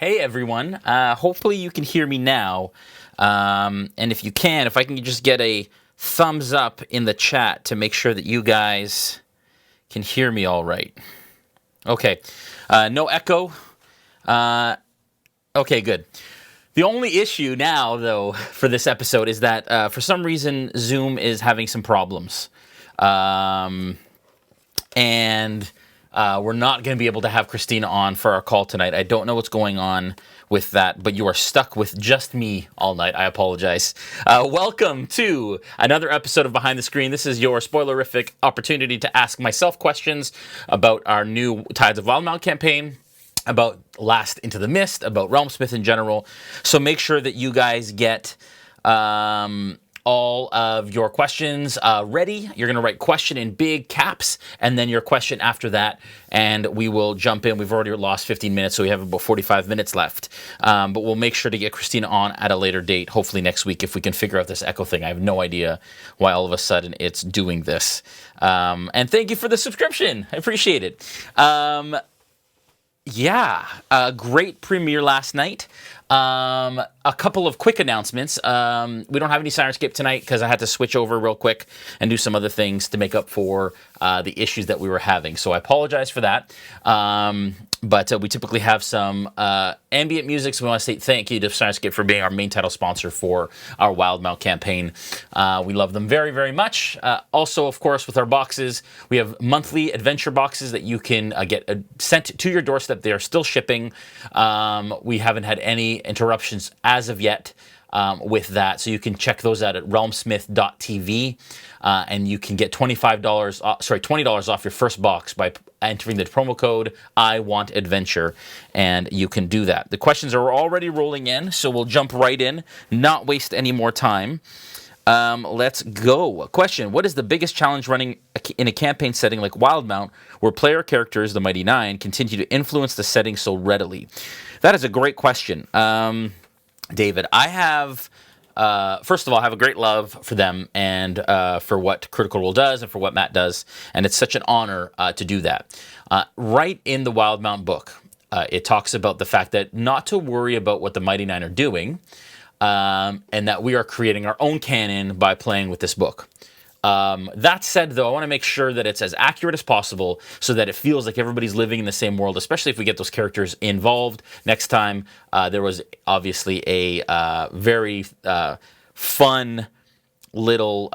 Hey everyone, hopefully you can hear me now, and if you can, if I can just get a thumbs up in the chat to make sure that you guys can hear me all right. Okay, no echo. Okay, good. The only issue now, though, for this episode is that for some reason Zoom is having some problems, and we're not going to be able to have Christina on for our call tonight. I don't know what's going on with that, but you are stuck with just me all night. I apologize. Welcome to another episode of Behind the Screen. This is your spoilerific opportunity to ask myself questions about our new Tides of Wildemount campaign, about Last Into the Mist, about RealmSmith in general. So make sure that you guys get all of your questions ready. You're going to write question in big caps and then your question after that, and we will jump in. We've already lost 15 minutes, so we have about 45 minutes left. But we'll make sure to get Christina on at a later date, hopefully next week, if we can figure out this echo thing. I have no idea why all of a sudden it's doing this. And thank you for the subscription. I appreciate it. Great premiere last night. A couple of quick announcements. We don't have any Sirenscape tonight because I had to switch over real quick and do some other things to make up for the issues that we were having. So I apologize for that. But we typically have some ambient music, so we want to say thank you to Sirenscape for being our main title sponsor for our Wildemount campaign. We love them very, very much. Also, of course, with our boxes, we have monthly adventure boxes that you can get sent to your doorstep. They are still shipping. We haven't had any interruptions as of yet with that, so you can check those out at RealmSmith.tv, and you can get $20 off your first box by entering the promo code IWantAdventure, and you can do that. The questions are already rolling in, so we'll jump right in, not waste any more time. Let's go. Question: what is the biggest challenge running in a campaign setting like Wildemount, where player characters, the Mighty Nine, continue to influence the setting so readily? That is a great question, David. I have, first of all, I have a great love for them and for what Critical Role does and for what Matt does, and it's such an honor to do that. Right in the Wildemount book, it talks about the fact that not to worry about what the Mighty Nine are doing, and that we are creating our own canon by playing with this book. That said, though, I want to make sure that it's as accurate as possible so that it feels like everybody's living in the same world, especially if we get those characters involved next time. There was obviously a very fun little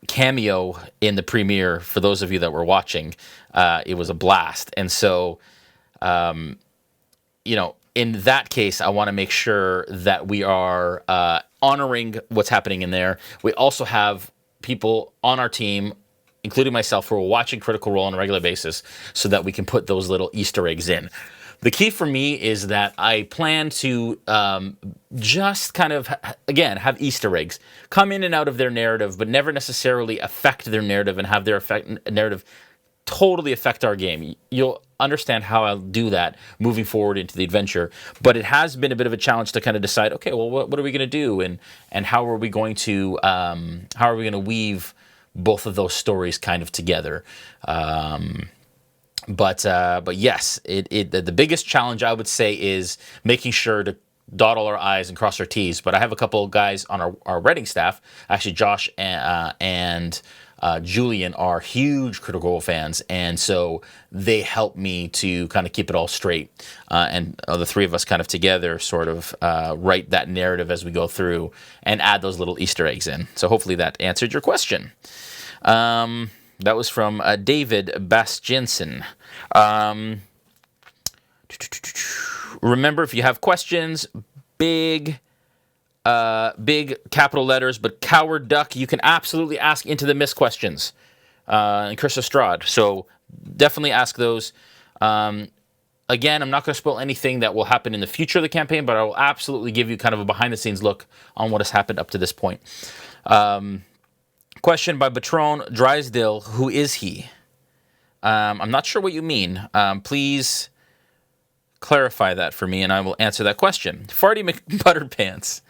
cameo in the premiere for those of you that were watching. It was a blast. And so, in that case, I want to make sure that we are honoring what's happening in there. We also have people on our team, including myself, who are watching Critical Role on a regular basis so that we can put those little Easter eggs in. The key for me is that I plan to just kind of, again, have Easter eggs come in and out of their narrative, but never necessarily affect their narrative and have their narrative totally affect our game. You'll understand how I'll do that moving forward into the adventure, but it has been a bit of a challenge to kind of decide, okay, well, what are we going to do, and how are we going to weave both of those stories kind of together. But yes, the biggest challenge I would say is making sure to dot all our I's and cross our T's. But I have a couple of guys on our writing staff, actually Josh and Julian are huge Critical Role fans, and so they help me to kind of keep it all straight. And the three of us kind of together sort of write that narrative as we go through and add those little Easter eggs in. So hopefully that answered your question. That was from David Bastiansen. Remember, if you have questions, big capital letters, but Coward Duck, you can absolutely ask Into the Mist questions. And Chris Estrad. So definitely ask those. Again, I'm not going to spoil anything that will happen in the future of the campaign, but I will absolutely give you kind of a behind-the-scenes look on what has happened up to this point. Question by Patron Drysdale, who is he? I'm not sure what you mean. Please clarify that for me, and I will answer that question. Farty McButterpants.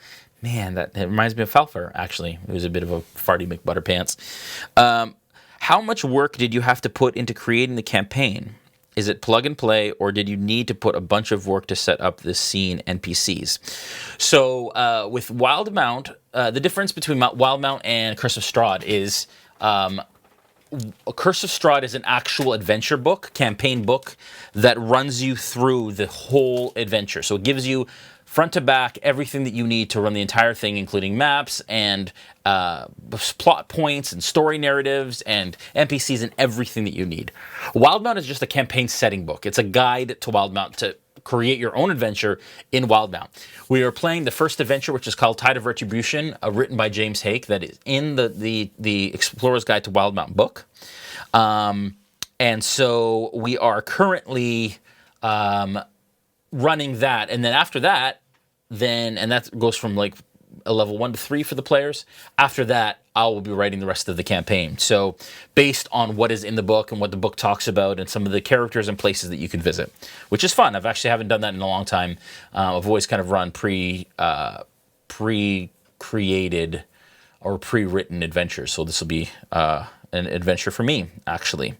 Man, that reminds me of Falfer, actually. It was a bit of a Farty McButterpants. How much work did you have to put into creating the campaign? Is it plug and play, or did you need to put a bunch of work to set up this scene NPCs? So with Wildemount, the difference between Wildemount and Curse of Strahd is Curse of Strahd is an actual adventure book, campaign book, that runs you through the whole adventure. So it gives you front to back everything that you need to run the entire thing, including maps and plot points and story narratives and NPCs and everything that you need. Wildemount is just a campaign setting book. It's a guide to Wildemount to create your own adventure in Wildemount. We are playing the first adventure, which is called Tide of Retribution, written by James Hake, that is in the Explorer's Guide to Wildemount book. And so we are currently running that, and then after that, and that goes from like a level 1 to 3 for the players. After that, I will be writing the rest of the campaign. So based on what is in the book and what the book talks about and some of the characters and places that you can visit, which is fun. Haven't done that in a long time. I've always kind of run pre-created or pre-written adventures. So this will be an adventure for me, actually.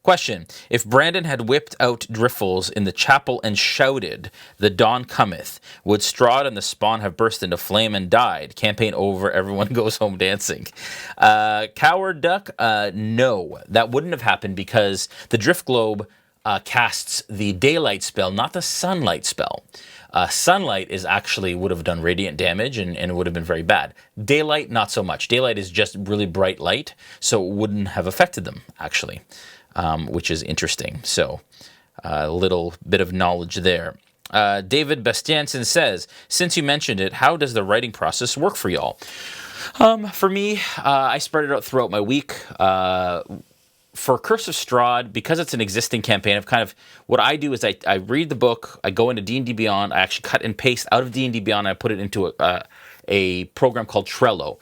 Question: if Brandon had whipped out Driffles in the chapel and shouted, "The dawn cometh," would Strahd and the Spawn have burst into flame and died? Campaign over, everyone goes home dancing. Coward Duck, no. That wouldn't have happened because the Drift Globe casts the daylight spell, not the sunlight spell. Sunlight would have done radiant damage and it would have been very bad. Daylight, not so much. Daylight is just really bright light, so it wouldn't have affected them, actually. Which is interesting. So a little bit of knowledge there. David Bastiansen says, since you mentioned it, how does the writing process work for y'all? For me, I spread it out throughout my week. For Curse of Strahd, because it's an existing campaign, what I do is I read the book, I go into D&D Beyond, I actually cut and paste out of D&D Beyond, and I put it into a program called Trello.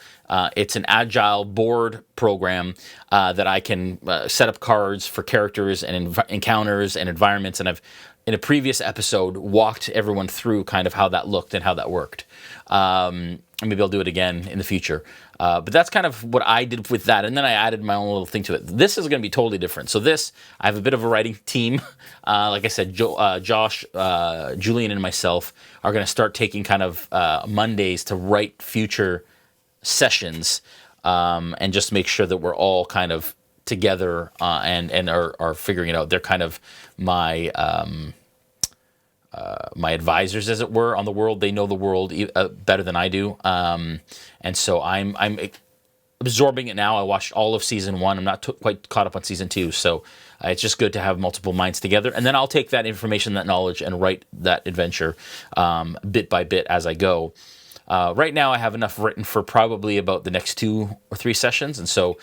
It's an agile board program that I can set up cards for characters and encounters and environments. And I've, in a previous episode, walked everyone through kind of how that looked and how that worked. Maybe I'll do it again in the future. But that's kind of what I did with that. And then I added my own little thing to it. This is going to be totally different. So I have a bit of a writing team. Like I said, Josh, Julian, and myself are going to start taking kind of Mondays to write future sessions and just make sure that we're all kind of together and are figuring it out. They're kind of my advisors, as it were, on the world. They know the world better than I do, and so I'm absorbing it now. I watched all of season 1. I'm not quite caught up on season 2, so it's just good to have multiple minds together. And then I'll take that information, that knowledge, and write that adventure bit by bit as I go. Right now, I have enough written for probably about the next 2 or 3 sessions, and so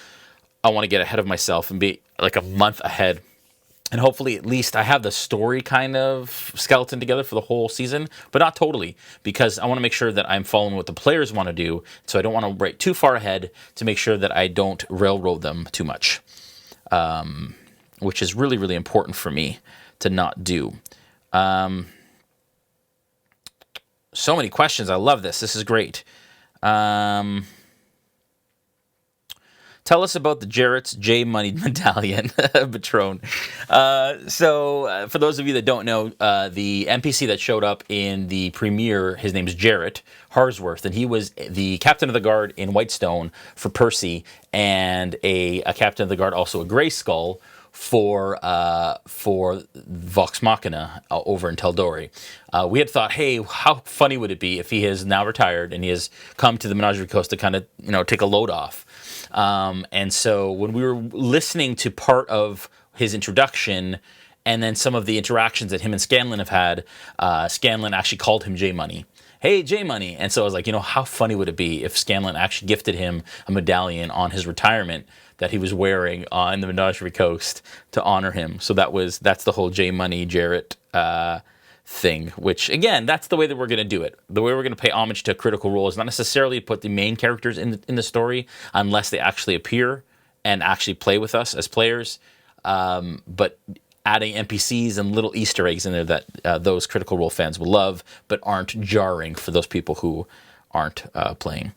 I want to get ahead of myself and be like a month ahead. And hopefully at least I have the story kind of skeleton together for the whole season, but not totally, because I want to make sure that I'm following what the players want to do. So I don't want to write too far ahead to make sure that I don't railroad them too much, which is really, really important for me to not do. So many questions. I love this. This is great. Tell us about the Jarrett's J Money medallion, Patron. So for those of you that don't know, the NPC that showed up in the premiere, his name's Jarrett Harsworth, and he was the captain of the guard in Whitestone for Percy, and a captain of the guard, also a Grey Skull, for Vox Machina over in Teldori. We had thought, hey, how funny would it be if he is now retired and he has come to the Menagerie Coast to kind of, take a load off. And so when we were listening to part of his introduction and then some of the interactions that him and Scanlan have had, Scanlan actually called him J-Money. Hey, J-Money. And so I was like, how funny would it be if Scanlan actually gifted him a medallion on his retirement that he was wearing on the Menagerie Coast to honor him. So that's the whole J-Money Jarrett thing, which, again, that's the way that we're going to do it. The way we're going to pay homage to Critical Role is not necessarily put the main characters in the story unless they actually appear and actually play with us as players, but adding NPCs and little Easter eggs in there that those Critical Role fans will love, but aren't jarring for those people who aren't playing.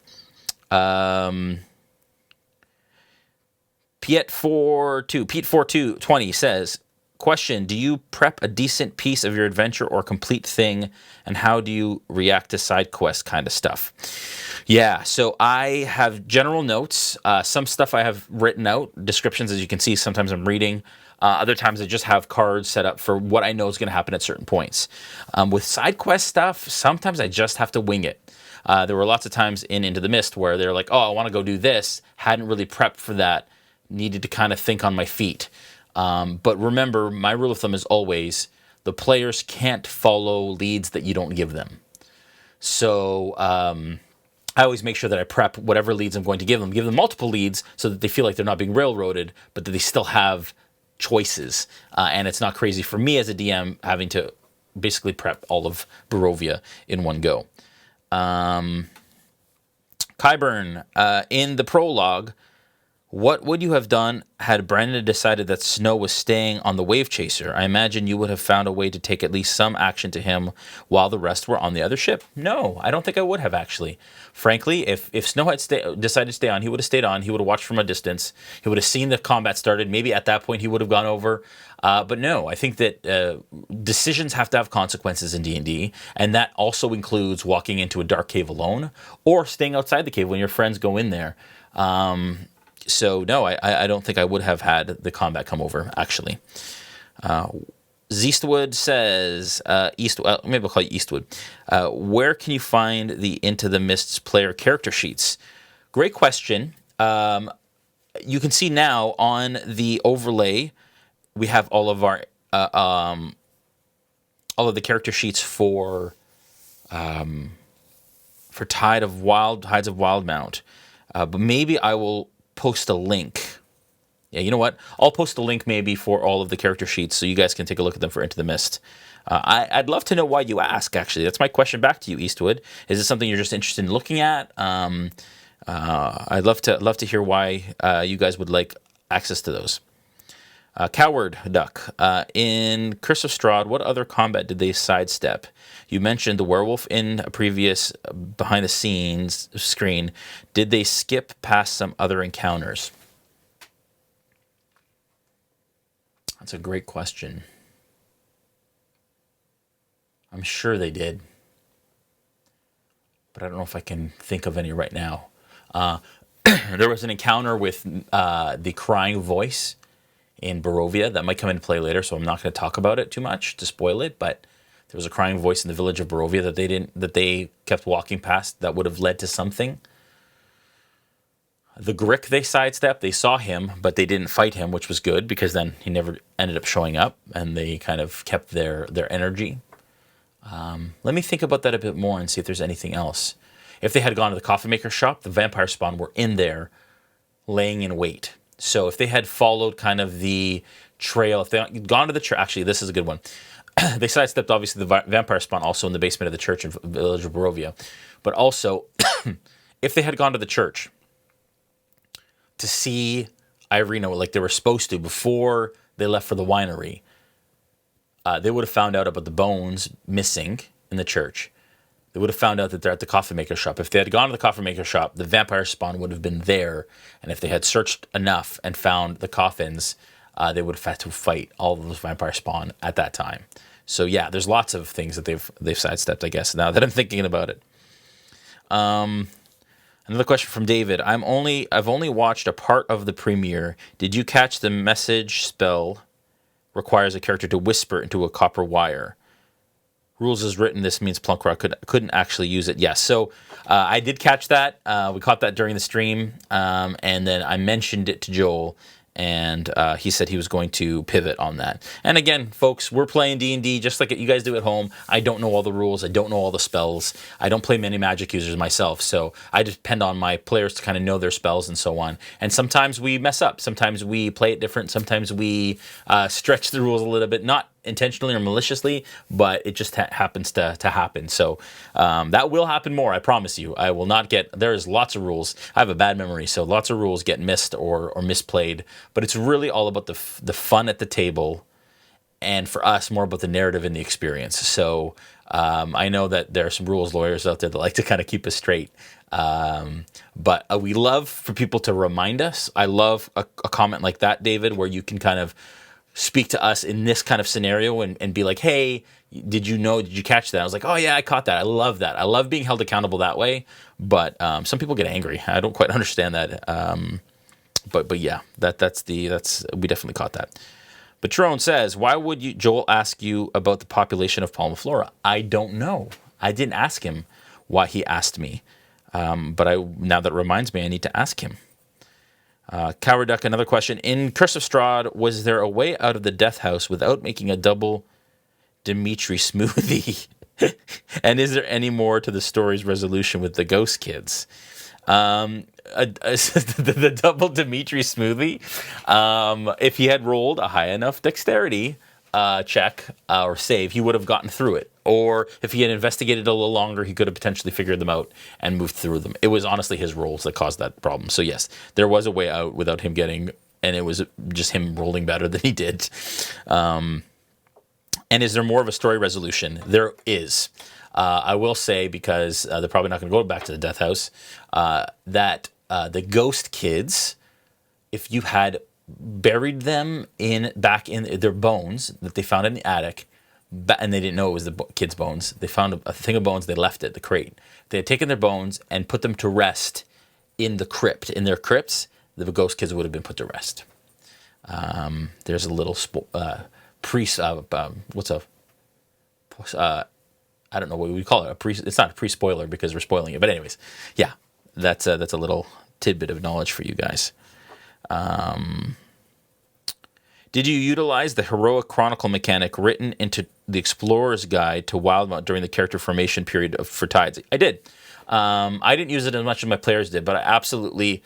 Pete4220 says, question, do you prep a decent piece of your adventure or complete thing, and how do you react to side quest kind of stuff? Yeah, so I have general notes. Some stuff I have written out, descriptions, as you can see. Sometimes I'm reading. Other times I just have cards set up for what I know is going to happen at certain points. With side quest stuff, sometimes I just have to wing it. There were lots of times in Into the Mist where they're like, oh, I want to go do this. Hadn't really prepped for that. Needed to kind of think on my feet. But remember, my rule of thumb is always the players can't follow leads that you don't give them. So I always make sure that I prep whatever leads I'm going to give them. Give them multiple leads so that they feel like they're not being railroaded, but that they still have choices. And it's not crazy for me as a DM having to basically prep all of Barovia in one go. Kyburn, in the prologue, what would you have done had Brandon decided that Snow was staying on the Wave Chaser? I imagine you would have found a way to take at least some action to him while the rest were on the other ship. No, I don't think I would have, actually. Frankly, if Snow had decided to stay on, he would have stayed on. He would have watched from a distance. He would have seen the combat started. Maybe at that point he would have gone over. But no, I think that decisions have to have consequences in D&D, and that also includes walking into a dark cave alone or staying outside the cave when your friends go in there. So no, I don't think I would have had the combat come over, actually. Zeastwood says, maybe I'll call you Eastwood. Where can you find the Into the Mists player character sheets? Great question. You can see now on the overlay, we have all of our all of the character sheets for Tides of Wildemount. But maybe I will post a link. Yeah, you know what? I'll post a link maybe for all of the character sheets so you guys can take a look at them for Into the Mist. I'd love to know why you ask, actually. That's my question back to you, Eastwood. Is it something you're just interested in looking at? I'd love to hear why you guys would like access to those. Coward Duck. In Curse of Strahd, what other combat did they sidestep? You mentioned the werewolf in a previous behind-the-scenes screen. Did they skip past some other encounters? That's a great question. I'm sure they did, but I don't know if I can think of any right now. There was an encounter with the crying voice in Barovia that might come into play later, so I'm not going to talk about it too much to spoil it, but there was a crying voice in the village of Barovia that they kept walking past that would have led to something. The Grick they sidestepped, they saw him, but they didn't fight him, which was good because then he never ended up showing up, and they kind of kept their energy. Let me think about that a bit more and see if there's anything else. If they had gone to the coffee maker shop, the vampire spawn were in there laying in wait. So if they had followed kind of the trail, if they had gone to the church, actually, this is a good one. They sidestepped, obviously, the vampire spawn also in the basement of the church in the village of Barovia. But also, if they had gone to the church to see Irina like they were supposed to before they left for the winery, they would have found out about the bones missing in the church. They would have found out that they're at the coffee maker shop. If they had gone to the coffee maker shop, the vampire spawn would have been there. And if they had searched enough and found the coffins, they would have had to fight all of those vampire spawn at that time. So yeah, there's lots of things that they've sidestepped, I guess, now that I'm thinking about it. Another question from David. I've only watched a part of the premiere. Did you catch the message spell requires a character to whisper into a copper wire? Rules as written, this means Plunkrock couldn't actually use it. Yes, so I did catch that. We caught that during the stream, and then I mentioned it to Joel, and he said he was going to pivot on that. And again, folks, we're playing D&D just like you guys do at home. I don't know all the rules. I don't know all the spells. I don't play many magic users myself, so I depend on my players to kind of know their spells and so on. And sometimes we mess up. Sometimes we play it different. Sometimes we stretch the rules a little bit, not intentionally or maliciously, but it just happens to happen. So that will happen more, I promise you. I will not there's lots of rules. I have a bad memory, so lots of rules get missed or misplayed, but it's really all about the fun at the table, and for us, more about the narrative and the experience. So I know that there are some rules lawyers out there that like to kind of keep us straight. But we love for people to remind us. I love a comment like that, David, where you can kind of speak to us in this kind of scenario and be like, hey, did you catch that? I was like, oh yeah, I caught that. I love that. I love being held accountable that way. But some people get angry. I don't quite understand that. But yeah, that's we definitely caught that. But Tyrone says, why would Joel ask you about the population of Palmaflora? I don't know. I didn't ask him why he asked me. But now that reminds me, I need to ask him. Coward Duck, another question. In Curse of Strahd, was there a way out of the death house without making a double Dimitri smoothie? And is there any more to the story's resolution with the ghost kids? The double Dimitri smoothie, if he had rolled a high enough dexterity check or save, he would have gotten through it. Or if he had investigated a little longer, he could have potentially figured them out and moved through them. It was honestly his rolls that caused that problem. So yes, there was a way out without him getting, and it was just him rolling better than he did. And is there more of a story resolution? There is. I will say, because they're probably not going to go back to the death house, that the ghost kids, if you had buried them back in their bones that they found in the attic, and they didn't know it was the kids' bones, they found a thing of bones, they left it, the crate. They had taken their bones and put them to rest in the crypt. In their crypts, the ghost kids would have been put to rest. There's a little I don't know what we call it. It's not a pre-spoiler because we're spoiling it. But anyways, yeah, that's a little tidbit of knowledge for you guys. Did you utilize the heroic chronicle mechanic written into the Explorer's Guide to Wildemount during the character formation period for Tides? I did. I didn't use it as much as my players did, but I absolutely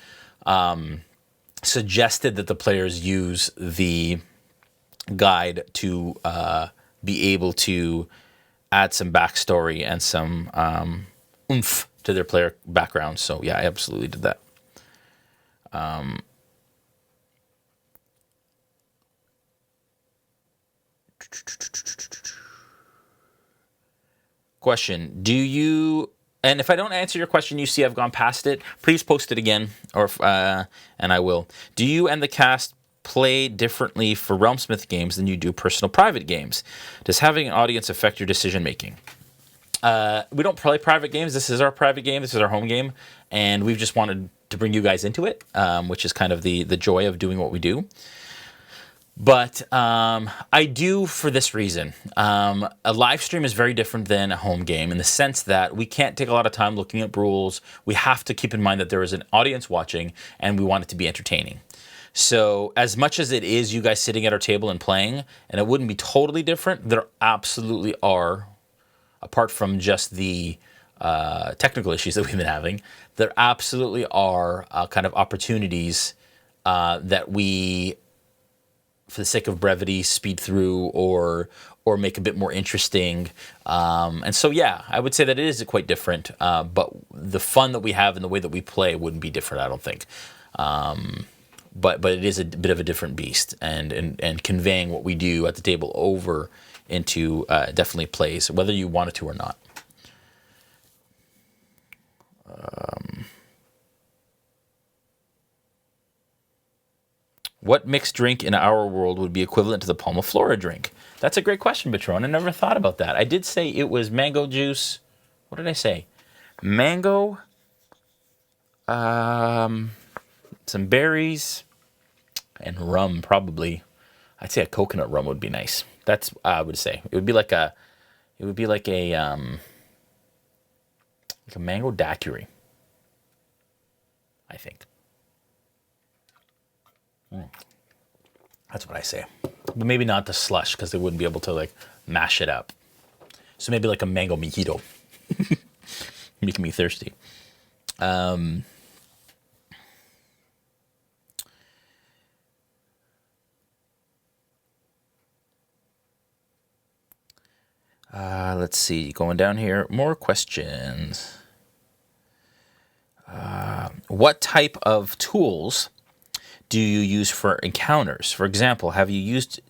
suggested that the players use the guide to be able to add some backstory and some oomph to their player background. So yeah, I absolutely did that. Question: do you? And if I don't answer your question, you see I've gone past it, please post it again, or and I will. Do you and the cast play differently for RealmSmith games than you do personal private games? Does having an audience affect your decision making? We don't play private games. This is our private game. This is our home game, and we've just wanted to bring you guys into it, which is kind of the joy of doing what we do. But I do for this reason. A live stream is very different than a home game in the sense that we can't take a lot of time looking at rules. We have to keep in mind that there is an audience watching, and we want it to be entertaining. So as much as it is you guys sitting at our table and playing, and it wouldn't be totally different, there absolutely are, apart from just the technical issues that we've been having, there absolutely are kind of opportunities that we, for the sake of brevity, speed through or make a bit more interesting. And so, yeah, I would say that it is quite different. But the fun that we have and the way that we play wouldn't be different, I don't think. But it is a bit of a different beast. And conveying what we do at the table over into definitely plays, whether you want it to or not. What mixed drink in our world would be equivalent to the Palmaflora drink? That's a great question, Patron. I never thought about that. I did say it was mango juice. What did I say? Mango, some berries, and rum, probably. I'd say a coconut rum would be nice. That's I would say. It would be like a mango daiquiri, I think. That's what I say. But maybe not the slush, because they wouldn't be able to like mash it up. So maybe like a mango mojito. Making me thirsty. Let's see. Going down here. More questions. What type of tools do you use for encounters? For example, have you used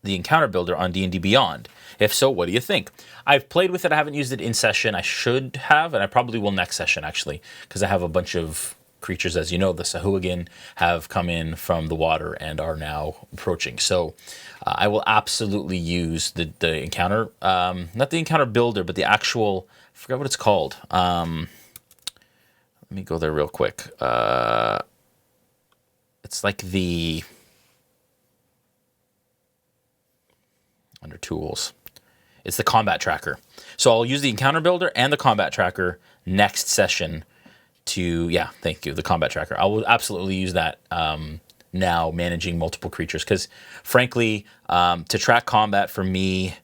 the encounter builder on D&D Beyond? If so, what do you think? I've played with it. I haven't used it in session. I should have, and I probably will next session, actually, because I have a bunch of creatures, as you know, the Sahuagin have come in from the water and are now approaching. So I will absolutely use the encounter, not the encounter builder, but the actual, I forgot what it's called. Let me go there real quick. It's like the, under tools, it's the combat tracker. So I'll use the encounter builder and the combat tracker next session to, yeah, thank you, the combat tracker. I will absolutely use that now managing multiple creatures, because frankly, to track combat for me,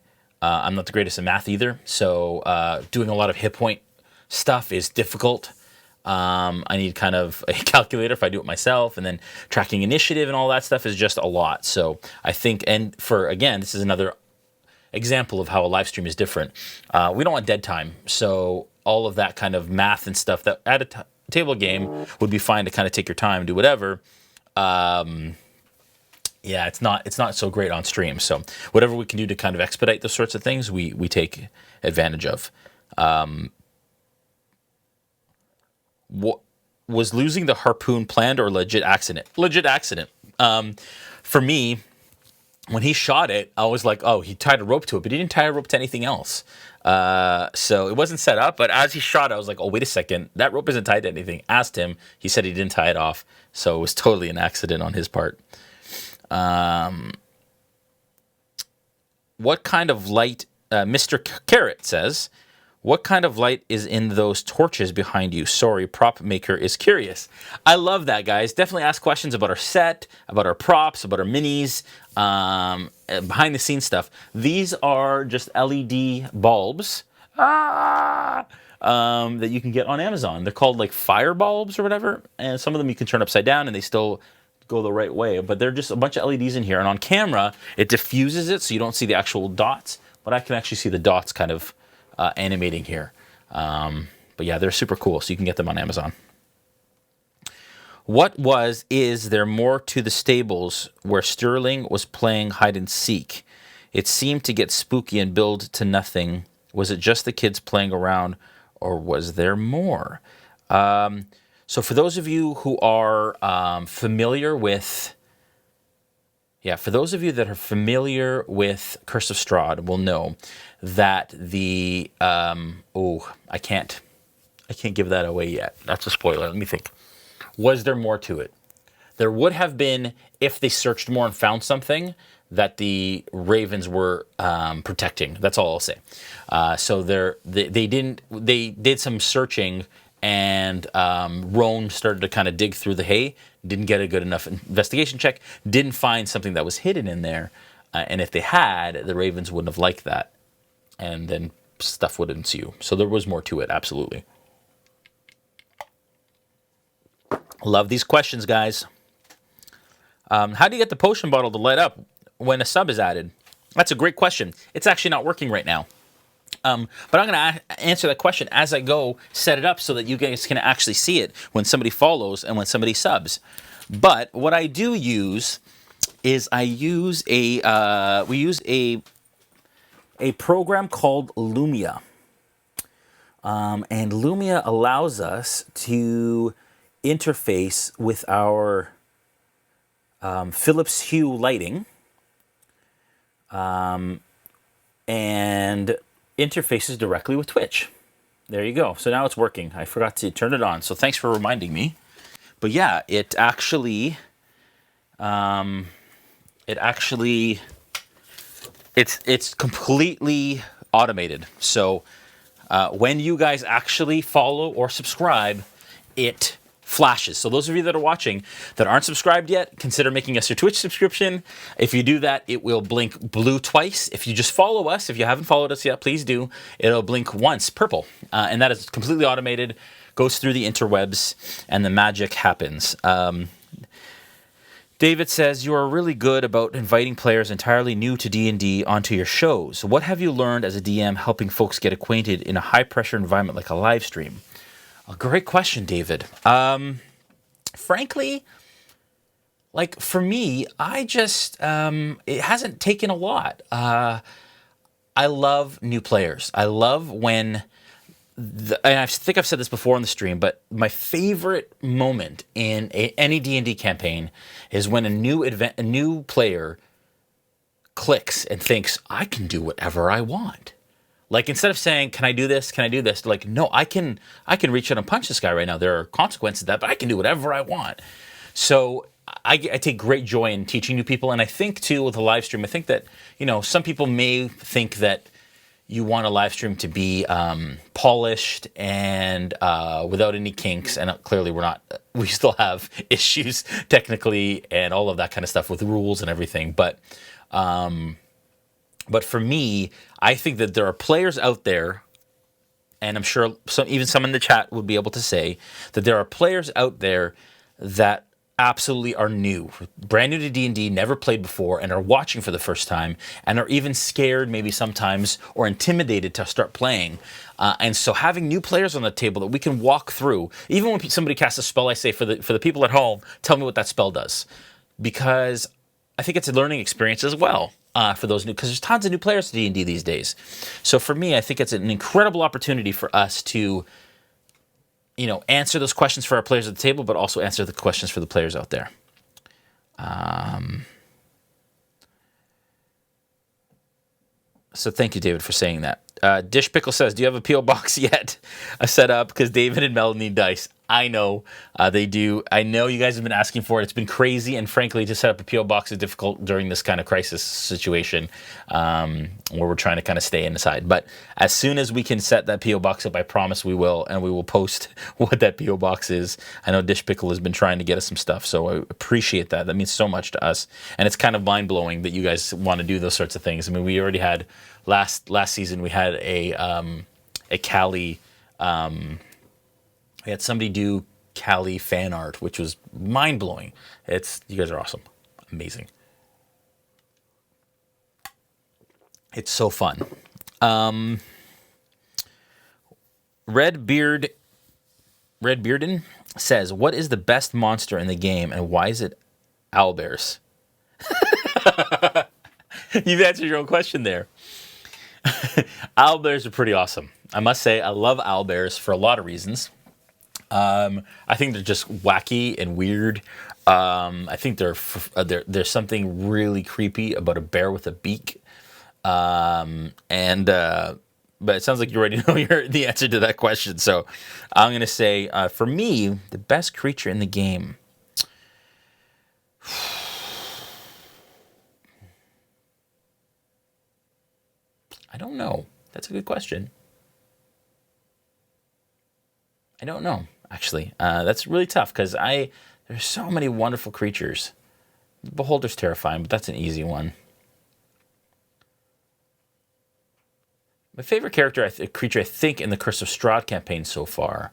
I'm not the greatest at math either. So doing a lot of hit point stuff is difficult. I need kind of a calculator if I do it myself, and then tracking initiative and all that stuff is just a lot. So I think, and for, again, this is another example of how a live stream is different. We don't want dead time. So all of that kind of math and stuff that at a table game would be fine to kind of take your time, do whatever. Yeah, it's not so great on stream. So whatever we can do to kind of expedite those sorts of things, we take advantage of. What was losing the harpoon planned or legit accident? Legit accident. For me, when he shot it, I was like, oh, he tied a rope to it, but he didn't tie a rope to anything else. So it wasn't set up, but as he shot, I was like, oh, wait a second, that rope isn't tied to anything. Asked him, he said he didn't tie it off. So it was totally an accident on his part. What kind of light, Mr. Carrot says, what kind of light is in those torches behind you? Sorry, prop maker is curious. I love that, guys. Definitely ask questions about our set, about our props, about our minis, behind the scenes stuff. These are just LED bulbs that you can get on Amazon. They're called like fire bulbs or whatever. And some of them you can turn upside down and they still go the right way. But they're just a bunch of LEDs in here. And on camera, it diffuses it so you don't see the actual dots. But I can actually see the dots kind of animating here. But yeah, they're super cool, so you can get them on Amazon. Is there more to the stables where Sterling was playing hide and seek? It seemed to get spooky and build to nothing. Was it just the kids playing around, or was there more? So for those of you who are familiar with, for those of you that are familiar with Curse of Strahd will know that the I can't give that away yet. That's a spoiler. Let me think. Was there more to it? There would have been if they searched more and found something that the ravens were protecting. That's all I'll say. So they did some searching, and Roan started to kind of dig through the hay. Didn't get a good enough investigation check. Didn't find something that was hidden in there. And if they had, the ravens wouldn't have liked that. And then stuff would ensue. So there was more to it, absolutely. Love these questions, guys. How do you get the potion bottle to light up when a sub is added? That's a great question. It's actually not working right now. But I'm going to answer that question as I go, set it up so that you guys can actually see it when somebody follows and when somebody subs. But what I do use is we use a program called Lumia. And Lumia allows us to interface with our Philips Hue lighting and interfaces directly with Twitch. There you go. So now it's working. I forgot to turn it on. So thanks for reminding me. But yeah, it's completely automated. So when you guys actually follow or subscribe, it flashes. So those of you that are watching that aren't subscribed yet, consider making us your Twitch subscription. If you do that, it will blink blue twice. If you just follow us, if you haven't followed us yet, please do. It'll blink once, purple. And that is completely automated, goes through the interwebs, and the magic happens. David says, you are really good about inviting players entirely new to D&D onto your shows. What have you learned as a DM helping folks get acquainted in a high-pressure environment like a live stream? A great question, David. Frankly, like for me, I just it hasn't taken a lot. I love new players. I love when and I think I've said this before on the stream, but my favorite moment in any D&D campaign is when a new player clicks and thinks, I can do whatever I want. Like, instead of saying, can I do this? Can I do this? Like, no, I can reach out and punch this guy right now. There are consequences to that, but I can do whatever I want. So I take great joy in teaching new people. And I think, too, with a live stream, I think that, some people may think that you want a live stream to be polished and without any kinks. And clearly we're not. We still have issues technically and all of that kind of stuff with rules and everything. But for me, I think that there are players out there, and I'm sure even some in the chat would be able to say that there are players out there that absolutely are new, brand new to D&D, never played before, and are watching for the first time, and are even scared maybe sometimes or intimidated to start playing. And so having new players on the table that we can walk through, even when somebody casts a spell, I say for the people at home, tell me what that spell does. Because I think it's a learning experience as well. For those new, because there's tons of new players to D&D these days. So for me, I think it's an incredible opportunity for us to, answer those questions for our players at the table, but also answer the questions for the players out there. So thank you, David, for saying that. Dish Pickle says, do you have a P.O. box yet? Set up because David and Mel need dice. I know they do. I know you guys have been asking for it. It's been crazy, and frankly, to set up a P.O. box is difficult during this kind of crisis situation where we're trying to kind of stay inside. But as soon as we can set that P.O. box up, I promise we will, and we will post what that P.O. box is. I know Dish Pickle has been trying to get us some stuff, so I appreciate that. That means so much to us, and it's kind of mind-blowing that you guys want to do those sorts of things. I mean, we already had last season, we had a Cali. We had somebody do Cali fan art, which was mind-blowing. You guys are awesome. Amazing. It's so fun. Redbearden says, what is the best monster in the game and why is it owlbears? You've answered your own question there. Owlbears are pretty awesome. I must say, I love owlbears for a lot of reasons. I think they're just wacky and weird. I think there's something really creepy about a bear with a beak. But it sounds like you already know the answer to that question. So I'm going to say, for me, the best creature in the game. I don't know. That's a good question. I don't know, actually. That's really tough because there's so many wonderful creatures. Beholder's terrifying, but that's an easy one. My favorite creature, I think, in the Curse of Strahd campaign so far,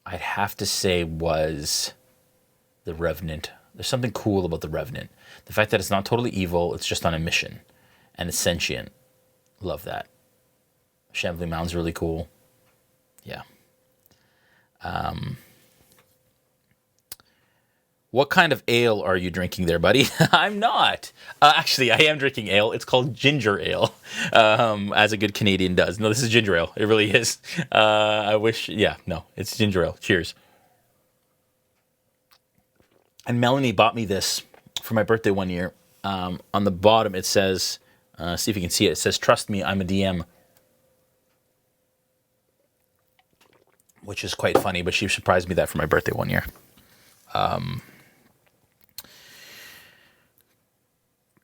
I'd have to say was the Revenant. There's something cool about the Revenant. The fact that it's not totally evil, it's just on a mission. And it's sentient. Love that. Shambling Mound's really cool. Yeah. What kind of ale are you drinking there, buddy? I'm not. Actually, I am drinking ale. It's called ginger ale, as a good Canadian does. No, this is ginger ale. It really is. It's ginger ale. Cheers. And Melanie bought me this for my birthday one year. On the bottom, it says, see if you can see it. It says, "Trust me, I'm a DM." Which is quite funny, but she surprised me that for my birthday one year.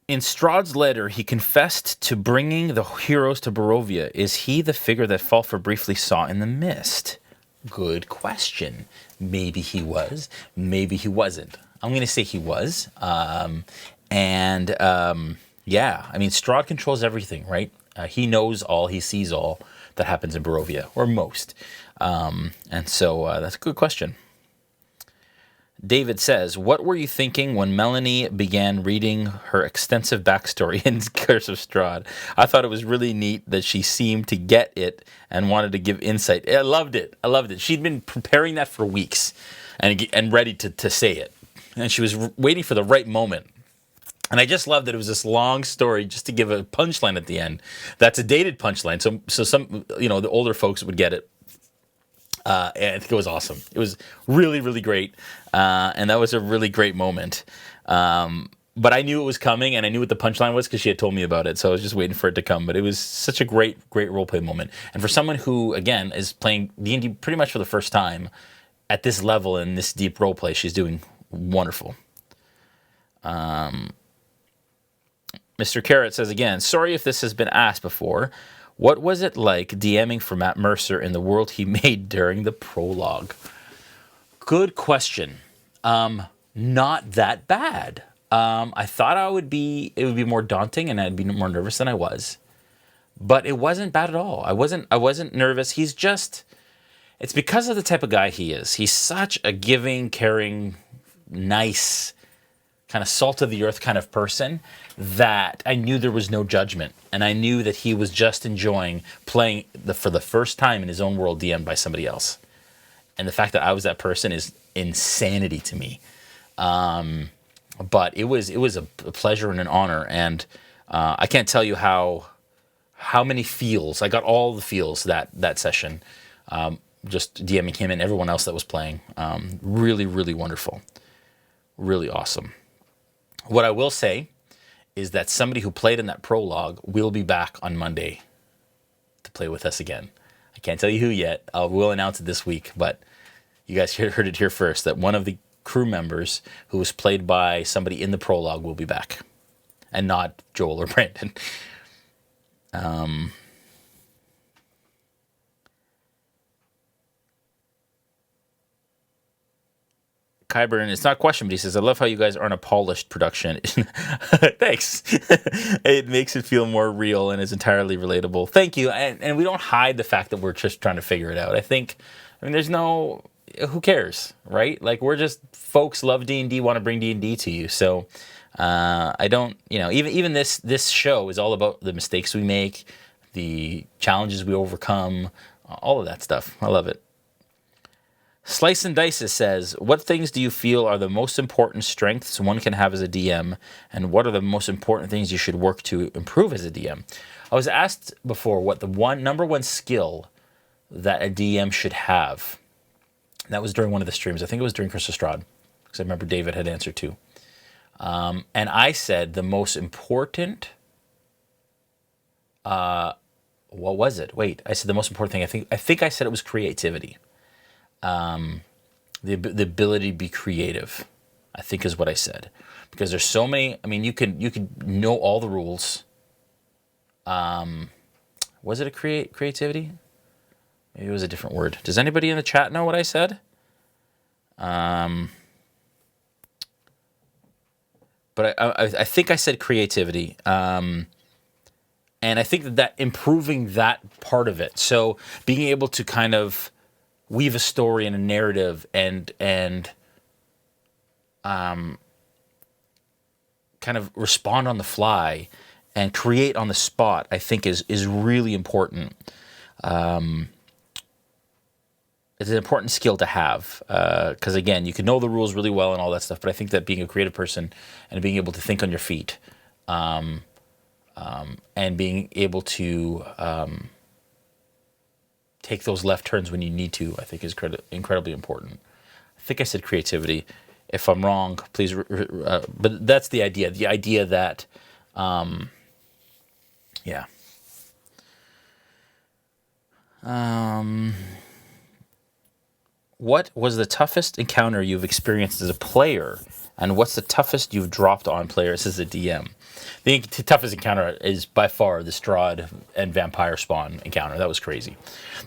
In Strahd's letter, he confessed to bringing the heroes to Barovia. Is he the figure that Falfar briefly saw in the mist? Good question. Maybe he was. Maybe he wasn't. I'm going to say he was. Yeah. I mean, Strahd controls everything, right? He knows all. He sees all that happens in Barovia, or most. And so that's a good question. David says, what were you thinking when Melanie began reading her extensive backstory in Curse of Strahd? I thought it was really neat that she seemed to get it and wanted to give insight. I loved it. She'd been preparing that for weeks and ready to say it. and she was waiting for the right moment. And I just love that it was this long story just to give a punchline at the end. That's a dated punchline, so some the older folks would get it. And I think it was awesome. It was really, really great, and that was a really great moment. But I knew it was coming, and I knew what the punchline was because she had told me about it. So I was just waiting for it to come. But it was such a great roleplay moment. And for someone who, again, is playing D&D pretty much for the first time at this level in this deep roleplay, she's doing wonderful. Mr. Carrot says again, sorry if this has been asked before. What was it like DMing for Matt Mercer in the world he made during the prologue? Good question. Not that bad. I thought it would be more daunting and I'd be more nervous than I was, but it wasn't bad at all. I wasn't nervous. It's because of the type of guy he is. He's such a giving, caring, nice, kind of salt of the earth kind of person that I knew there was no judgment, and I knew that he was just enjoying playing for the first time in his own world DM'd by somebody else. And the fact that I was that person is insanity to me. But it was a pleasure and an honor, and I can't tell you how many feels. I got all the feels that session, just DMing him and everyone else that was playing. Really, really wonderful. Really awesome. What I will say is that somebody who played in that prologue will be back on Monday to play with us again. I can't tell you who yet. We'll announce it this week, but you guys heard it here first, that one of the crew members who was played by somebody in the prologue will be back, and not Joel or Brandon. Kyburn, it's not a question, but he says, I love how you guys aren't a polished production. Thanks. It makes it feel more real and is entirely relatable. Thank you. And we don't hide the fact that we're just trying to figure it out. There's no, who cares, right? Like, we're just folks love D&D, want to bring D&D to you. So I don't, even this show is all about the mistakes we make, the challenges we overcome, all of that stuff. I love it. Slice and Dice says, what things do you feel are the most important strengths one can have as a DM, and what are the most important things you should work to improve as a DM? I was asked before what the number one skill that a DM should have. That was during one of the streams. I think it was during Chris Estrad, because I remember David had answered too. And I said the most important... what was it? Wait, I said the most important thing. I think I said it was creativity. The ability to be creative, I think, is what I said, because there's so many. You could know all the rules. Was it a creativity? Maybe it was a different word. Does anybody in the chat know what I said? But I think I said creativity. And I think that improving that part of it. So being able to kind of weave a story and a narrative and kind of respond on the fly and create on the spot, I think is really important. It's an important skill to have, because again, you can know the rules really well and all that stuff, but I think that being a creative person and being able to think on your feet, and being able to take those left turns when you need to, I think is incredibly important. I think I said creativity. If I'm wrong, please, but that's the idea. The idea that, yeah. What was the toughest encounter you've experienced as a player, and what's the toughest you've dropped on players as a DM? The toughest encounter is by far the Strahd and Vampire Spawn encounter. That was crazy.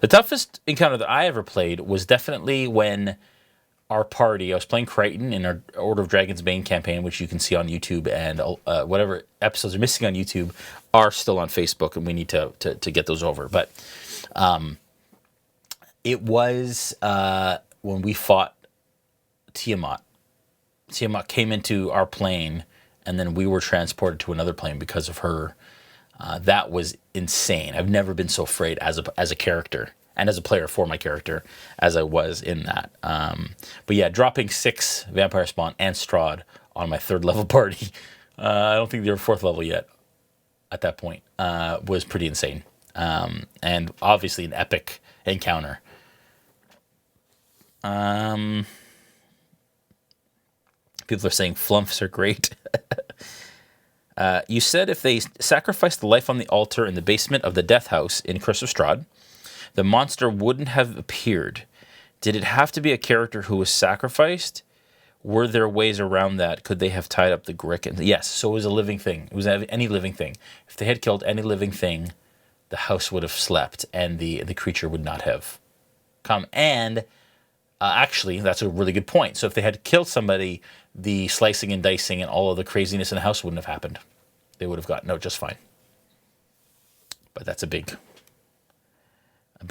The toughest encounter that I ever played was definitely when our party, I was playing Crichton in our Order of Dragon's Bane campaign, which you can see on YouTube, and whatever episodes are missing on YouTube are still on Facebook, and we need to get those over. But it was when we fought Tiamat. Tiamat came into our plane, and then we were transported to another plane because of her. That was insane. I've never been so afraid as a character and as a player for my character as I was in that. But yeah, dropping 6 Vampire Spawn and Strahd on my 3rd level party, I don't think they were 4th level yet at that point, was pretty insane. And obviously an epic encounter. People are saying flumps are great. You said if they sacrificed the life on the altar in the basement of the death house in Curse of Strahd, the monster wouldn't have appeared. Did it have to be a character who was sacrificed? Were there ways around that? Could they have tied up the Grick? Yes, so it was a living thing. It was any living thing. If they had killed any living thing, the house would have slept and the creature would not have come. And actually, that's a really good point. So if they had killed somebody, the slicing and dicing and all of the craziness in the house wouldn't have happened. They would have gotten out just fine. But that's a big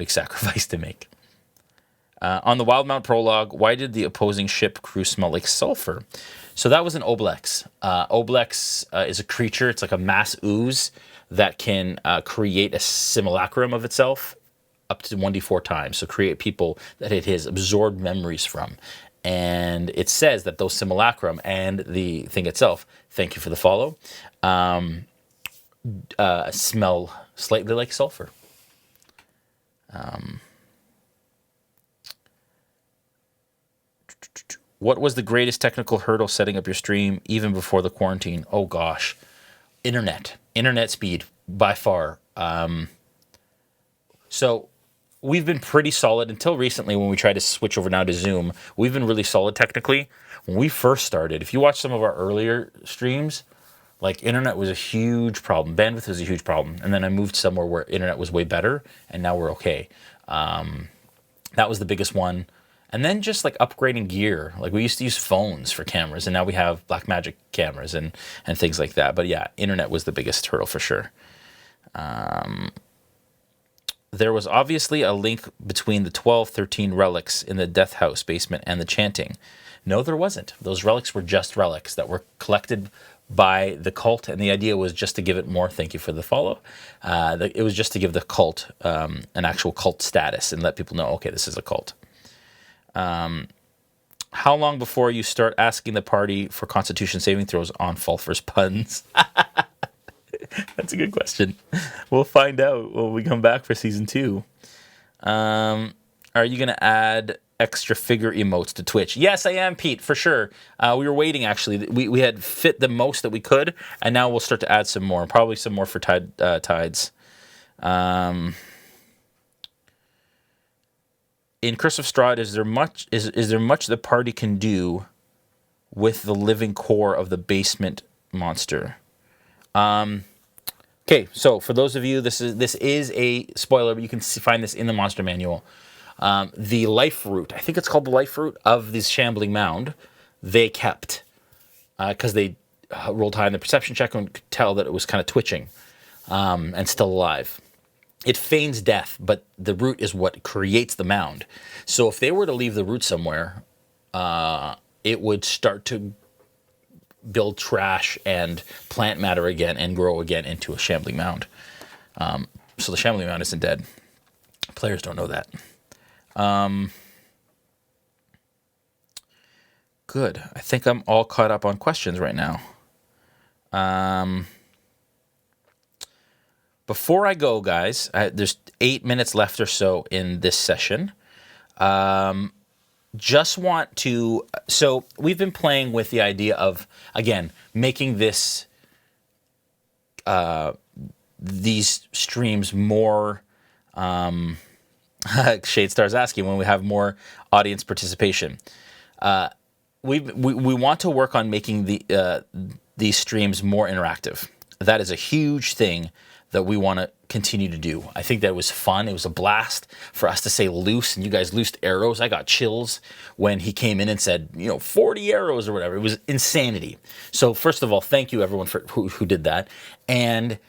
sacrifice to make. On the Wildemount prologue, why did the opposing ship crew smell like sulfur? So that was an Oblex. Oblex is a creature. It's like a mass ooze that can create a simulacrum of itself up to 1d4 times. So create people that it has absorbed memories from. And it says that those simulacrum and the thing itself, thank you for the follow, smell slightly like sulfur. What was the greatest technical hurdle setting up your stream even before the quarantine? Oh gosh, internet speed by far. So we've been pretty solid until recently when we tried to switch over now to Zoom. We've been really solid technically. When we first started, if you watch some of our earlier streams, like internet was a huge problem. Bandwidth was a huge problem. And then I moved somewhere where internet was way better and now we're okay. That was the biggest one. And then just like upgrading gear. Like we used to use phones for cameras and now we have Blackmagic cameras and things like that. But yeah, internet was the biggest hurdle for sure. There was obviously a link between the 13 relics in the death house basement and the chanting. No, there wasn't. Those relics were just relics that were collected by the cult, and the idea was just to give it more, thank you for the follow, it was just to give the cult an actual cult status and let people know, okay, this is a cult. How long before you start asking the party for Constitution saving throws on Fulfer's puns? That's a good question. We'll find out when we come back for season 2. Are you going to add extra figure emotes to Twitch? Yes, I am, Pete, for sure. We were waiting, actually. We had fit the most that we could, and now we'll start to add some more. Probably some more for Tides. In Curse of Strahd, is there much the party can do with the living core of the basement monster? Okay, so for those of you, this is a spoiler, but you can find this in the monster manual. The life root, I think it's called the life root of this shambling mound, they kept because they rolled high in the perception check and could tell that it was kind of twitching and still alive. It feigns death, but the root is what creates the mound. So if they were to leave the root somewhere, it would start to build trash and plant matter again and grow again into a shambling mound. So the shambling mound isn't dead. Players don't know that. Good. I think I'm all caught up on questions right now. Before I go, guys, there's 8 minutes left or so in this session. Just want to... So we've been playing with the idea of, again, making this... these streams more... Shade Star's asking when we have more audience participation. We want to work on making these streams more interactive. That is a huge thing that we want to continue to do. I think that it was fun. It was a blast for us to say loose, and you guys loosed arrows. I got chills when he came in and said, 40 arrows or whatever. It was insanity. So first of all, thank you everyone for who did that. And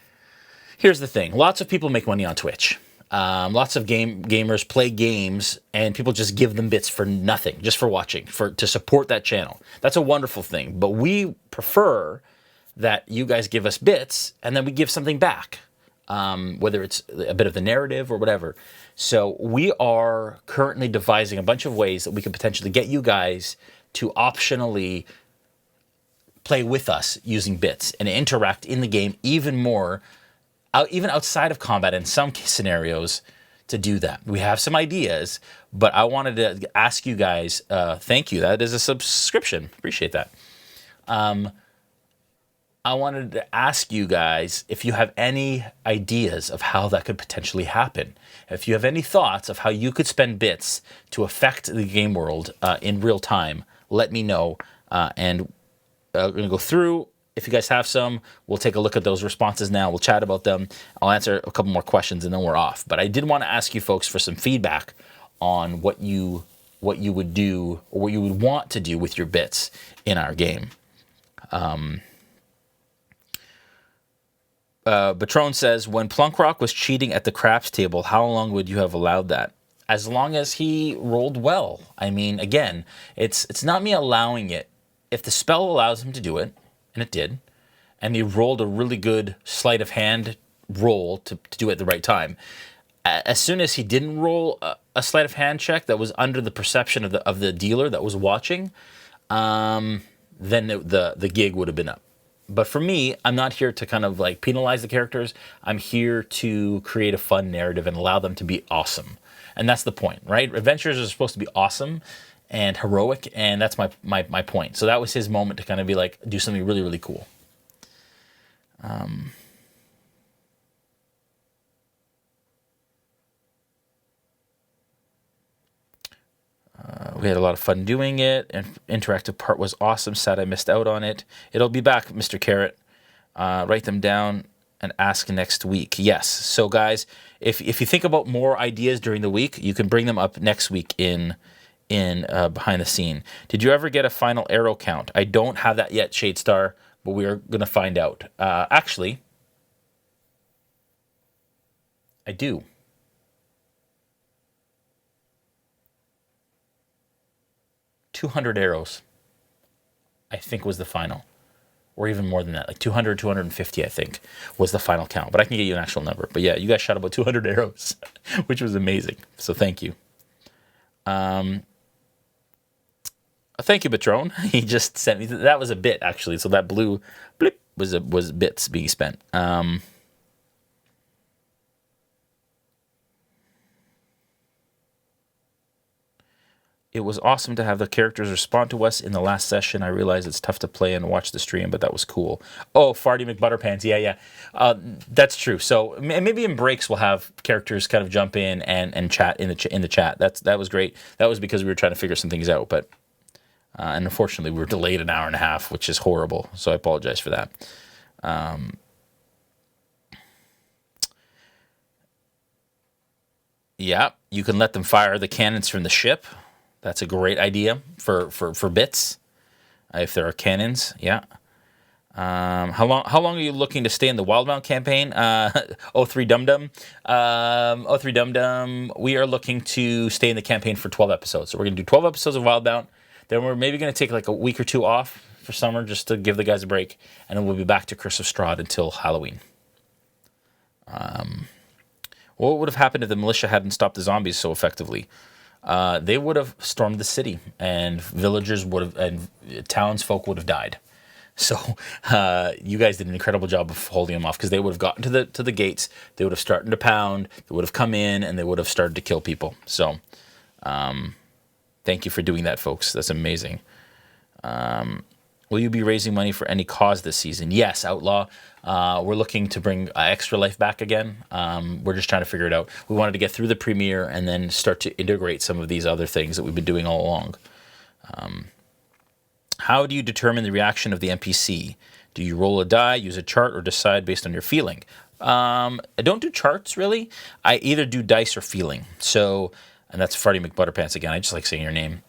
here's the thing. Lots of people make money on Twitch. Lots of gamers play games and people just give them bits for nothing, just for watching, to support that channel. That's a wonderful thing. But we prefer that you guys give us bits and then we give something back. Whether it's a bit of the narrative or whatever. So we are currently devising a bunch of ways that we can potentially get you guys to optionally play with us using bits and interact in the game even more, even outside of combat in some scenarios, to do that. We have some ideas, but I wanted to ask you guys, thank you, that is a subscription, appreciate that. I wanted to ask you guys if you have any ideas of how that could potentially happen. If you have any thoughts of how you could spend bits to affect the game world in real time, let me know. And we're going to go through. If you guys have some, we'll take a look at those responses now. We'll chat about them. I'll answer a couple more questions and then we're off. But I did want to ask you folks for some feedback on what you would do or what you would want to do with your bits in our game. Patron says, when Plunkrock was cheating at the craps table, how long would you have allowed that? As long as he rolled well. I mean, again, it's not me allowing it. If the spell allows him to do it, and it did, and he rolled a really good sleight of hand roll to do it at the right time. As soon as he didn't roll a sleight of hand check that was under the perception of the dealer that was watching, then the gig would have been up. But for me, I'm not here to kind of like penalize the characters. I'm here to create a fun narrative and allow them to be awesome. And that's the point, right? Adventures are supposed to be awesome and heroic, and that's my point. So that was his moment to kind of be like, do something really, really cool. We had a lot of fun doing it, and interactive part was awesome. Sad I missed out on it. It'll be back, Mr. Carrot. Write them down and ask next week. Yes. So guys, if you think about more ideas during the week, you can bring them up next week in behind the scene. Did you ever get a final arrow count? I don't have that yet, Shadestar, but we are going to find out. Actually, I do. $200 arrows, I think, was the final. Or even more than that, like 200, 250, I think, was the final count. But I can get you an actual number. But yeah, you guys shot about 200 arrows, which was amazing. So thank you. Thank you, Patron. He just sent me, that was a bit, actually. So that blue blip was bits being spent. It was awesome to have the characters respond to us in the last session. I realize it's tough to play and watch the stream, but that was cool. Oh, Farty McButterpants. Yeah. That's true. So maybe in breaks we'll have characters kind of jump in and chat in the chat. That was great. That was because we were trying to figure some things out, but and unfortunately we were delayed an hour and a half, which is horrible. So I apologize for that. Yeah, you can let them fire the cannons from the ship. That's a great idea for bits, if there are cannons. Yeah. How long are you looking to stay in the Wildemount campaign? 03 Dum Dum. 03 Dum Dum. We are looking to stay in the campaign for 12 episodes. So we're gonna do 12 episodes of Wildemount. Then we're maybe gonna take like a week or two off for summer just to give the guys a break, and then we'll be back to Curse of Strahd until Halloween. What would have happened if the militia hadn't stopped the zombies so effectively? They would have stormed the city, and villagers would have, and townsfolk would have died. So you guys did an incredible job of holding them off, because they would have gotten to the gates, they would have started to pound, they would have come in, and they would have started to kill people. So thank you for doing that, folks. That's amazing. Will you be raising money for any cause this season? Yes, Outlaw. We're looking to bring Extra Life back again. We're just trying to figure it out. We wanted to get through the premiere and then start to integrate some of these other things that we've been doing all along. How do you determine the reaction of the NPC? Do you roll a die, use a chart, or decide based on your feeling? I don't do charts, really. I either do dice or feeling. So, and that's Farty McButterpants again. I just like saying your name.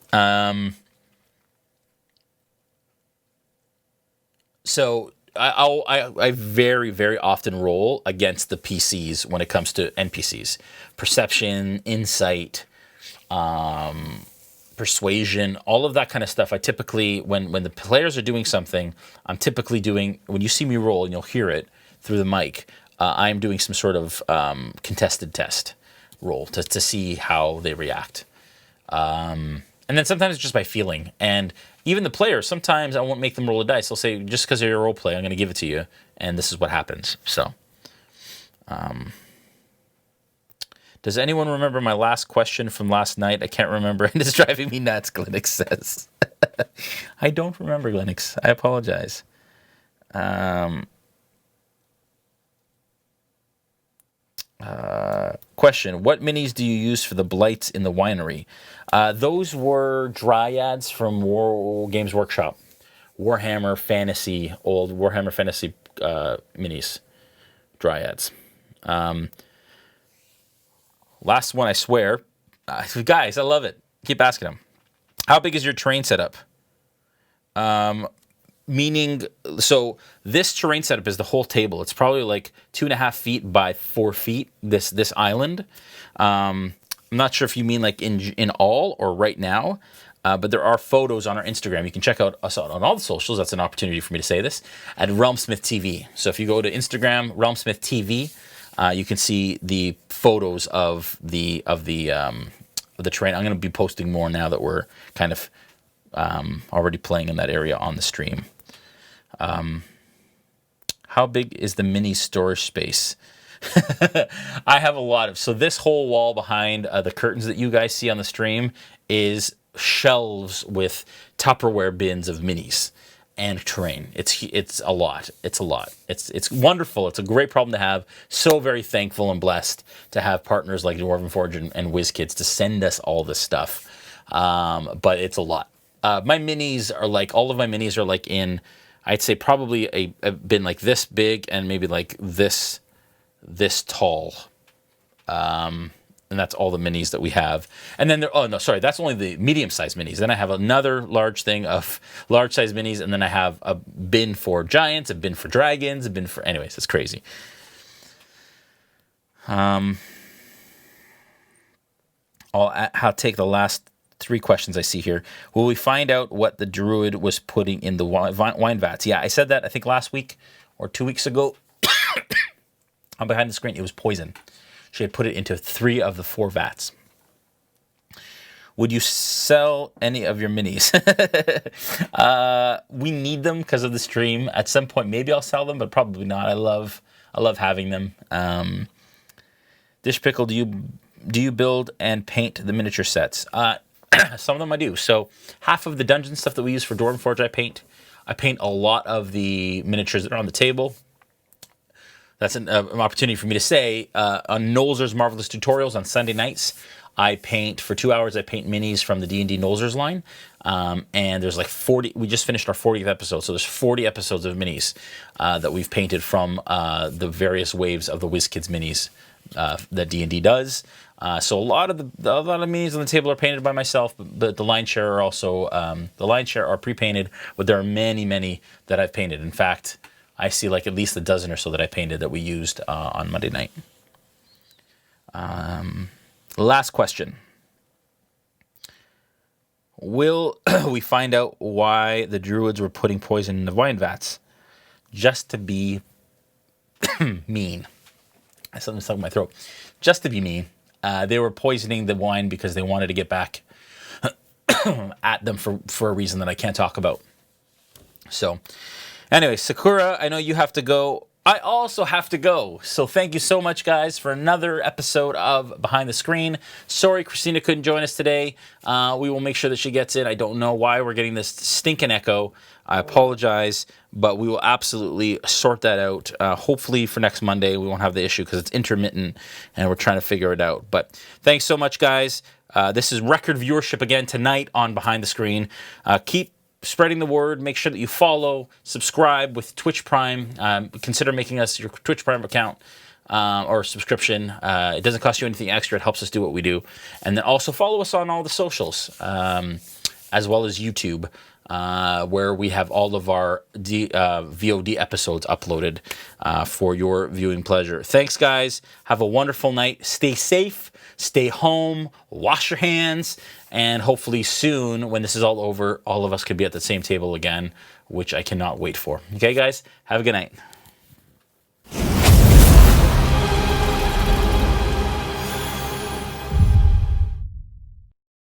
So I very, very often roll against the PCs when it comes to NPCs. Perception, insight, persuasion, all of that kind of stuff. I typically, when the players are doing something, I'm typically doing, when you see me roll and you'll hear it through the mic, I'm doing some sort of contested test. roll to see how they react. And then sometimes it's just by feeling. And even the players, sometimes I won't make them roll a dice. They'll say, just because of your role play, I'm going to give it to you, and this is what happens. So, does anyone remember my last question from last night? I can't remember, and it's driving me nuts, Glenix says. I don't remember, Glenix. I apologize. Question: what minis do you use for the blights in the winery? Those were dryads from Games Workshop, Warhammer Fantasy, old Warhammer Fantasy minis, dryads. Last one, I swear, guys, I love it. Keep asking them. How big is your terrain setup? Meaning, so this terrain setup is the whole table. It's probably like 2.5 feet by 4 feet, this island. I'm not sure if you mean like in all or right now, but there are photos on our Instagram. You can check out us out on all the socials. That's an opportunity for me to say this, at RealmSmith TV. So if you go to Instagram, RealmSmith TV, you can see the photos of the terrain. I'm going to be posting more now that we're kind of already playing in that area on the stream. How big is the mini storage space? I have a lot of, so this whole wall behind the curtains that you guys see on the stream is shelves with Tupperware bins of minis and terrain. It's a lot. It's a lot. It's wonderful. It's a great problem to have. So very thankful and blessed to have partners like Dwarven Forge and WizKids to send us all this stuff. But it's a lot. My minis are like, all of my minis are like in, I'd say probably a bin like this big and maybe like this tall. And that's all the minis that we have. And then that's only the medium-sized minis. Then I have another large thing of large-sized minis, and then I have a bin for giants, a bin for dragons, a bin for... Anyways, it's crazy. I'll take the last 3 questions I see here. Will we find out what the druid was putting in the wine vats? Yeah, I said that, I think, last week or 2 weeks ago. On behind the screen, it was poison. She had put it into 3 of the 4 vats. Would you sell any of your minis? We need them because of the stream. At some point, maybe I'll sell them, but probably not. I love having them. Dish Pickle, do you build and paint the miniature sets? Some of them I do. So half of the dungeon stuff that we use for Dwarven Forge, I paint. I paint a lot of the miniatures that are on the table. That's an opportunity for me to say, on Nolzur's Marvelous Tutorials on Sunday nights, I paint, for 2 hours, I paint minis from the D&D Nolzur's line. And there's like 40, we just finished our 40th episode, so there's 40 episodes of minis that we've painted from the various waves of the WizKids minis that D&D does. So a lot of minis on the table are painted by myself, but the lion's share are also, pre-painted, but there are many, many that I've painted. In fact, I see like at least a dozen or so that I painted that we used on Monday night. Last question. Will we find out why the druids were putting poison in the wine vats? Just to be mean. Something stuck in my throat. Just to be mean. They were poisoning the wine because they wanted to get back at them for a reason that I can't talk about. So... Anyway, Sakura, I know you have to go. I also have to go. So thank you so much, guys, for another episode of Behind the Screen. Sorry Christina couldn't join us today. We will make sure that she gets in. I don't know why we're getting this stinking echo. I apologize, but we will absolutely sort that out. Hopefully for next Monday, we won't have the issue because it's intermittent and we're trying to figure it out. But thanks so much, guys. This is record viewership again tonight on Behind the Screen. Keep spreading the word. Make sure that you follow, subscribe with Twitch Prime. Consider making us your Twitch Prime account or subscription. It doesn't cost you anything extra. It helps us do what we do. And then also follow us on all the socials, as well as YouTube, where we have all of our VOD episodes uploaded for your viewing pleasure. Thanks, guys. Have a wonderful night. Stay safe. Stay home. Wash your hands. And hopefully soon, when this is all over, all of us could be at the same table again, which I cannot wait for. Okay, guys? Have a good night.